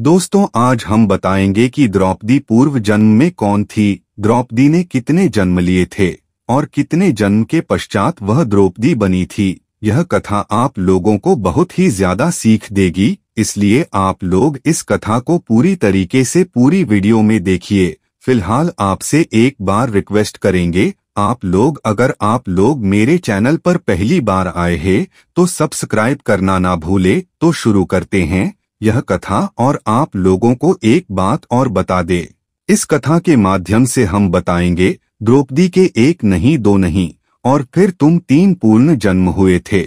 दोस्तों, आज हम बताएंगे कि द्रौपदी पूर्व जन्म में कौन थी, द्रौपदी ने कितने जन्म लिए थे और कितने जन्म के पश्चात वह द्रौपदी बनी थी। यह कथा आप लोगों को बहुत ही ज्यादा सीख देगी, इसलिए आप लोग इस कथा को पूरी तरीके से पूरी वीडियो में देखिए। फिलहाल आपसे एक बार रिक्वेस्ट करेंगे, अगर आप लोग मेरे चैनल पर पहली बार आए हैं तो सब्सक्राइब करना ना भूले। तो शुरू करते हैं यह कथा, और आप लोगों को एक बात और बता दे, इस कथा के माध्यम से हम बताएंगे द्रौपदी के एक नहीं, दो नहीं और फिर तुम 3 पूर्ण जन्म हुए थे।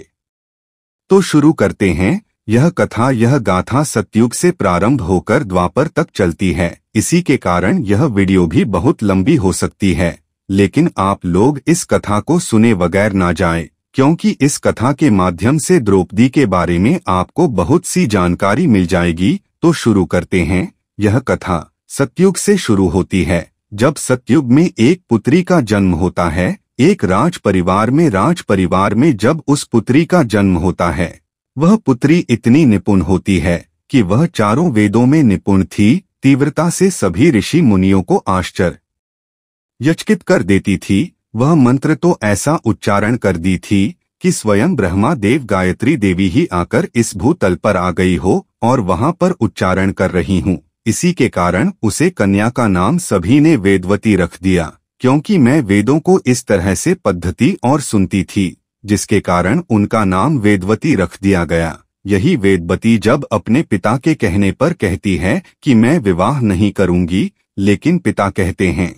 तो शुरू करते हैं यह कथा। यह गाथा सतयुग से प्रारंभ होकर द्वापर तक चलती है, इसी के कारण यह वीडियो भी बहुत लंबी हो सकती है, लेकिन आप लोग इस कथा को सुने बगैर ना जाएं, क्योंकि इस कथा के माध्यम से द्रौपदी के बारे में आपको बहुत सी जानकारी मिल जाएगी। तो शुरू करते हैं। यह कथा सतयुग से शुरू होती है, जब सतयुग में एक पुत्री का जन्म होता है। एक राज परिवार में जब उस पुत्री का जन्म होता है, वह पुत्री इतनी निपुण होती है कि वह चारों वेदों में निपुण थी। तीव्रता से सभी ऋषि मुनियों को आश्चर्यचकित कर देती थी। वह मंत्र तो ऐसा उच्चारण कर दी थी कि स्वयं ब्रह्मा देव गायत्री देवी ही आकर इस भूतल पर आ गई हो और वहां पर उच्चारण कर रही हूँ। इसी के कारण उसे कन्या का नाम सभी ने वेदवती रख दिया, क्योंकि मैं वेदों को इस तरह से पद्धति और सुनती थी, जिसके कारण उनका नाम वेदवती रख दिया गया। यही वेदवती जब अपने पिता के कहने पर कहती है कि मैं विवाह नहीं करूंगी, लेकिन पिता कहते हैं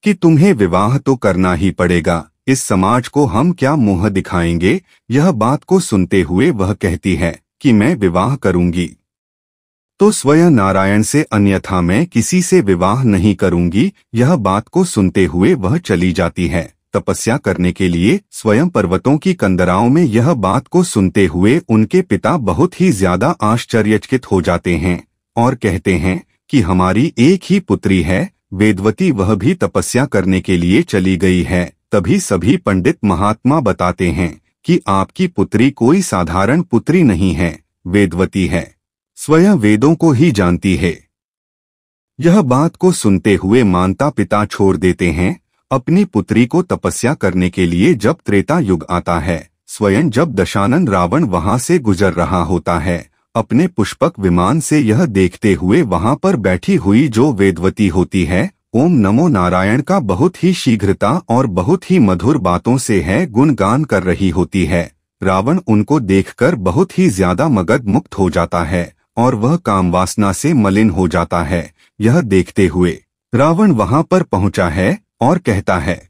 कि तुम्हें विवाह तो करना ही पड़ेगा, इस समाज को हम क्या मुंह दिखाएंगे। यह बात को सुनते हुए वह कहती है कि मैं विवाह करूंगी तो स्वयं नारायण से, अन्यथा मैं किसी से विवाह नहीं करूंगी। यह बात को सुनते हुए वह चली जाती है तपस्या करने के लिए स्वयं पर्वतों की कंदराओं में। यह बात को सुनते हुए उनके पिता बहुत ही ज्यादा आश्चर्यचकित हो जाते हैं और कहते हैं कि हमारी एक ही पुत्री है वेदवती, वह भी तपस्या करने के लिए चली गई है। तभी सभी पंडित महात्मा बताते हैं कि आपकी पुत्री कोई साधारण पुत्री नहीं है, वेदवती है, स्वयं वेदों को ही जानती है। यह बात को सुनते हुए माता पिता छोड़ देते हैं अपनी पुत्री को तपस्या करने के लिए। जब त्रेता युग आता है, स्वयं जब दशानन रावण वहां से गुजर रहा होता है अपने पुष्पक विमान से, यह देखते हुए वहां पर बैठी हुई जो वेदवती होती है, ओम नमो नारायण का बहुत ही शीघ्रता और बहुत ही मधुर बातों से है गुणगान कर रही होती है। रावण उनको देखकर बहुत ही ज्यादा मगध मुक्त हो जाता है और वह कामवासना से मलिन हो जाता है। यह देखते हुए रावण वहां पर पहुंचा है और कहता है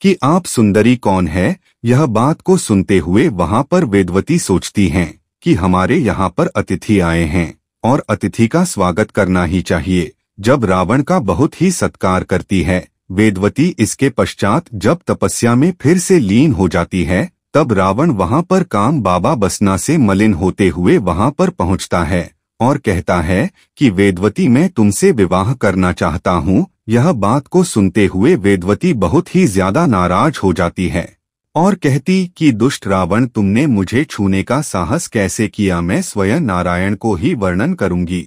कि आप सुंदरी कौन है। यह बात को सुनते हुए वहां पर वेदवती सोचती हैं कि हमारे यहाँ पर अतिथि आए हैं और अतिथि का स्वागत करना ही चाहिए। जब रावण का बहुत ही सत्कार करती है वेदवती, इसके पश्चात जब तपस्या में फिर से लीन हो जाती है, तब रावण वहां पर काम बाबा बसना से मलिन होते हुए वहां पर पहुंचता है और कहता है कि वेदवती, मैं तुमसे विवाह करना चाहता हूँ। यह बात को सुनते हुए वेदवती बहुत ही ज्यादा नाराज हो जाती है और कहती कि दुष्ट रावण, तुमने मुझे छूने का साहस कैसे किया। मैं स्वयं नारायण को ही वर्णन करूंगी,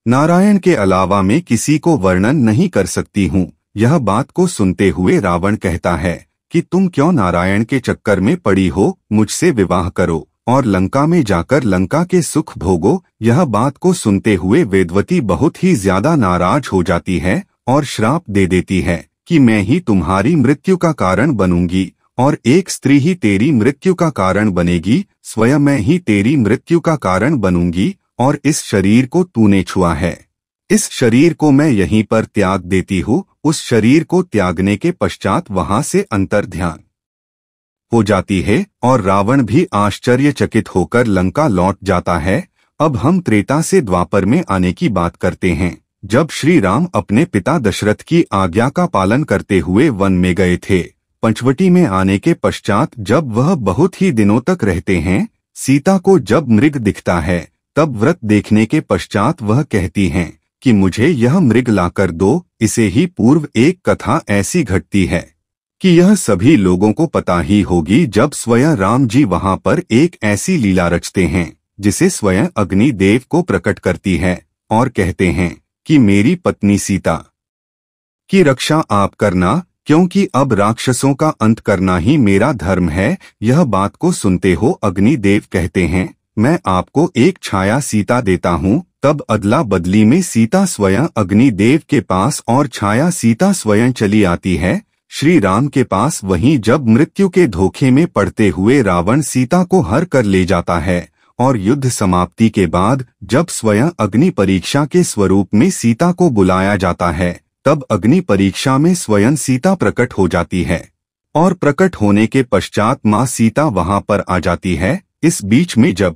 नारायण के अलावा मैं किसी को वर्णन नहीं कर सकती हूँ। यह बात को सुनते हुए रावण कहता है कि तुम क्यों नारायण के चक्कर में पड़ी हो, मुझसे विवाह करो और लंका में जाकर लंका के सुख भोगो। यह बात को सुनते हुए वेदवती बहुत ही ज्यादा नाराज हो जाती है और श्राप दे देती है कि मैं ही तुम्हारी मृत्यु का कारण बनूंगी और एक स्त्री ही तेरी मृत्यु का कारण बनेगी, स्वयं मैं ही तेरी मृत्यु का कारण बनूंगी और इस शरीर को तूने छुआ है, इस शरीर को मैं यहीं पर त्याग देती हूँ। उस शरीर को त्यागने के पश्चात वहां से अंतर्ध्यान हो जाती है और रावण भी आश्चर्यचकित होकर लंका लौट जाता है। अब हम त्रेता से द्वापर में आने की बात करते हैं। जब श्री राम अपने पिता दशरथ की आज्ञा का पालन करते हुए वन में गए थे, पंचवटी में आने के पश्चात जब वह बहुत ही दिनों तक रहते हैं, सीता को जब मृग दिखता है, तब व्रत देखने के पश्चात वह कहती हैं कि मुझे यह मृग लाकर दो। इसे ही पूर्व एक कथा ऐसी घटती है कि यह सभी लोगों को पता ही होगी, जब स्वयं राम जी वहां पर एक ऐसी लीला रचते हैं जिसे स्वयं अग्निदेव को प्रकट करती है और कहते हैं कि मेरी पत्नी सीता की रक्षा आप करना, क्योंकि अब राक्षसों का अंत करना ही मेरा धर्म है। यह बात को सुनते हो अग्निदेव कहते हैं, मैं आपको एक छाया सीता देता हूँ। तब अदला बदली में सीता स्वयं अग्निदेव के पास और छाया सीता स्वयं चली आती है श्री राम के पास। वहीं जब मृत्यु के धोखे में पड़ते हुए रावण सीता को हर कर ले जाता है और युद्ध समाप्ति के बाद जब स्वयं अग्नि परीक्षा के स्वरूप में सीता को बुलाया जाता है, तब अग्नि परीक्षा में स्वयं सीता प्रकट हो जाती है और प्रकट होने के पश्चात मां सीता वहां पर आ जाती है। इस बीच में जब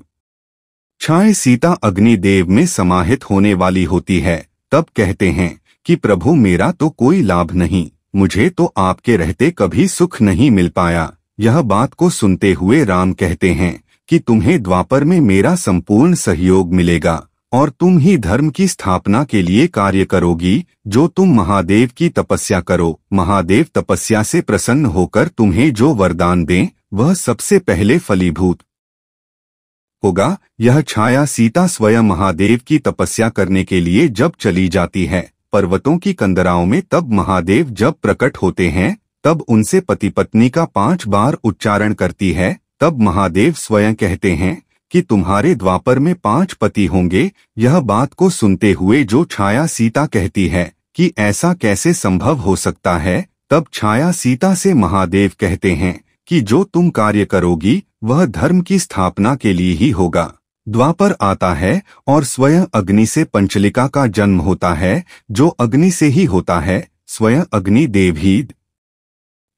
छाया सीता अग्निदेव में समाहित होने वाली होती है, तब कहते हैं कि प्रभु मेरा तो कोई लाभ नहीं, मुझे तो आपके रहते कभी सुख नहीं मिल पाया। यह बात को सुनते हुए राम कहते हैं कि तुम्हें द्वापर में मेरा संपूर्ण सहयोग मिलेगा और तुम ही धर्म की स्थापना के लिए कार्य करोगी। जो तुम महादेव की तपस्या करो, महादेव तपस्या से प्रसन्न होकर तुम्हें जो वरदान दें वह सबसे पहले फलीभूत होगा। यह छाया सीता स्वयं महादेव की तपस्या करने के लिए जब चली जाती है पर्वतों की कंदराओं में, तब महादेव जब प्रकट होते हैं तब उनसे पति पत्नी का 5 बार उच्चारण करती है। तब महादेव स्वयं कहते हैं कि तुम्हारे द्वापर में 5 पति होंगे। यह बात को सुनते हुए जो छाया सीता कहती है कि ऐसा कैसे संभव हो सकता है, तब छाया सीता से महादेव कहते हैं कि जो तुम कार्य करोगी वह धर्म की स्थापना के लिए ही होगा। द्वापर आता है और स्वयं अग्नि से पंचलिका का जन्म होता है, जो अग्नि से ही होता है। स्वयं अग्निदेव ही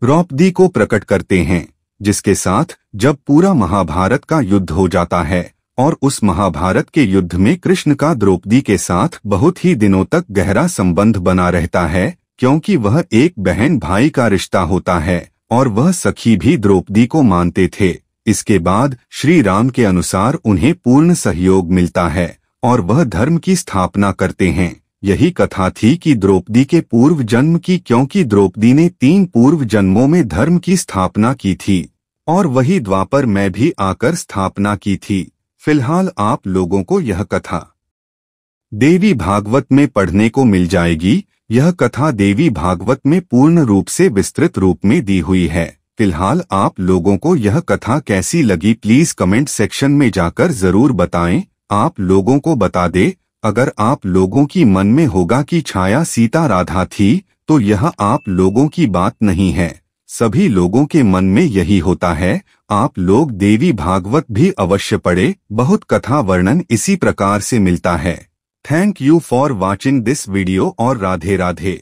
द्रौपदी को प्रकट करते हैं, जिसके साथ जब पूरा महाभारत का युद्ध हो जाता है और उस महाभारत के युद्ध में कृष्ण का द्रौपदी के साथ बहुत ही दिनों तक गहरा संबंध बना रहता है, क्योंकि वह एक बहन भाई का रिश्ता होता है और वह सखी भी द्रौपदी को मानते थे। इसके बाद श्री राम के अनुसार उन्हें पूर्ण सहयोग मिलता है और वह धर्म की स्थापना करते हैं। यही कथा थी कि द्रौपदी के पूर्व जन्म की, क्योंकि द्रौपदी ने 3 पूर्व जन्मों में धर्म की स्थापना की थी और वही द्वापर में भी आकर स्थापना की थी। फिलहाल आप लोगों को यह कथा देवी भागवत में पढ़ने को मिल जाएगी। यह कथा देवी भागवत में पूर्ण रूप से विस्तृत रूप में दी हुई है। फिलहाल आप लोगों को यह कथा कैसी लगी प्लीज कमेंट सेक्शन में जाकर जरूर बताएं। आप लोगों को बता दे, अगर आप लोगों की मन में होगा कि छाया सीता राधा थी, तो यह आप लोगों की बात नहीं है, सभी लोगों के मन में यही होता है। आप लोग देवी भागवत भी अवश्य पढ़े, बहुत कथा वर्णन इसी प्रकार से मिलता है। Thank you for watching this video और राधे राधे।